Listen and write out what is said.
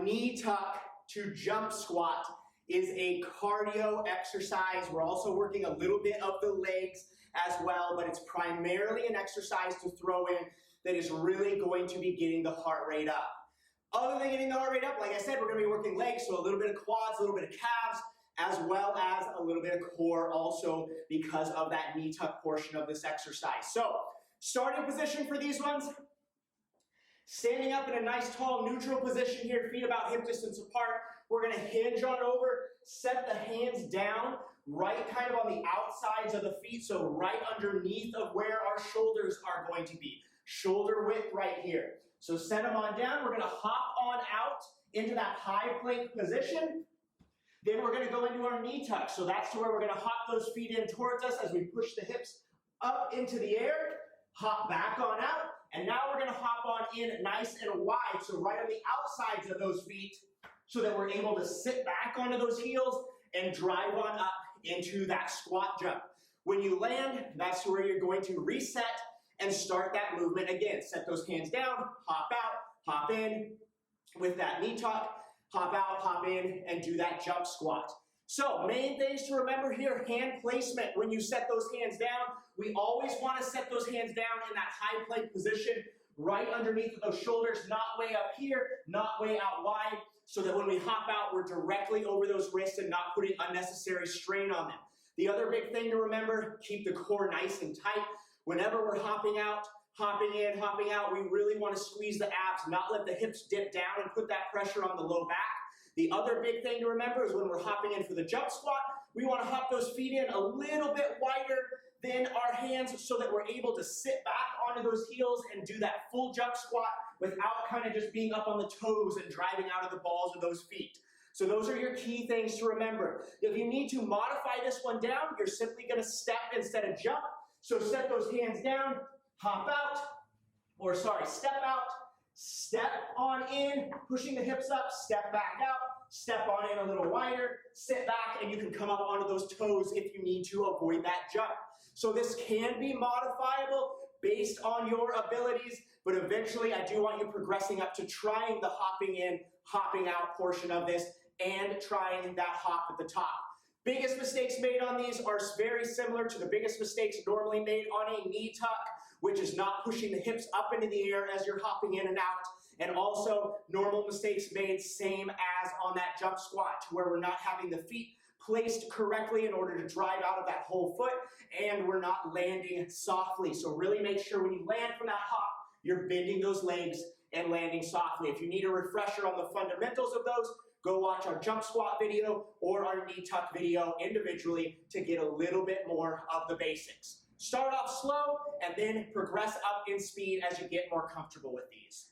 knee tuck to jump squat is a cardio exercise. We're also working a little bit of the legs as well, but it's primarily an exercise to throw in that is really going to be getting the heart rate up. Other than getting the heart rate up, like I said, we're going to be working legs, so a little bit of quads, a little bit of calves, as well as a little bit of core also because of that knee tuck portion of this exercise. So, starting position for these ones, standing up in a nice tall neutral position here, feet about hip distance apart. We're going to hinge on over, set the hands down, right kind of on the outsides of the feet, so right underneath of where our shoulders are going to be. Shoulder width right here. So set them on down. We're going to hop on out into that high plank position. Then we're going to go into our knee tuck. So that's where we're going to hop those feet in towards us as we push the hips up into the air. Hop back on out. And now we're going to hop on in nice and wide. So right on the outsides of those feet so that we're able to sit back onto those heels and drive on up into that squat jump. When you land, that's where you're going to reset and start that movement again. Set those hands down, hop out, hop in with that knee tuck, hop out, hop in, and do that jump squat. So, main things to remember here, hand placement. When you set those hands down, we always want to set those hands down in that high plank position, right underneath of those shoulders, not way up here, not way out wide, so that when we hop out, we're directly over those wrists and not putting unnecessary strain on them. The other big thing to remember, keep the core nice and tight. Whenever we're hopping out, hopping in, hopping out, we really want to squeeze the abs, not let the hips dip down and put that pressure on the low back. The other big thing to remember is when we're hopping in for the jump squat, we want to hop those feet in a little bit wider than our hands so that we're able to sit back onto those heels and do that full jump squat without kind of just being up on the toes and driving out of the balls of those feet. So those are your key things to remember. If you need to modify this one down, you're simply going to step instead of jump. So set those hands down, hop out, step out, step on in, pushing the hips up, step back out, step on in a little wider, sit back, and you can come up onto those toes if you need to avoid that jump. So this can be modifiable based on your abilities, but eventually I do want you progressing up to trying the hopping in, hopping out portion of this and trying that hop at the top. Biggest mistakes made on these are very similar to the biggest mistakes normally made on a knee tuck, which is not pushing the hips up into the air as you're hopping in and out. And also normal mistakes made same as on that jump squat, to where we're not having the feet placed correctly in order to drive out of that whole foot, and we're not landing softly. So really make sure when you land from that hop, you're bending those legs and landing softly. If you need a refresher on the fundamentals of those, go watch our jump squat video or our knee tuck video individually to get a little bit more of the basics. Start off slow and then progress up in speed as you get more comfortable with these.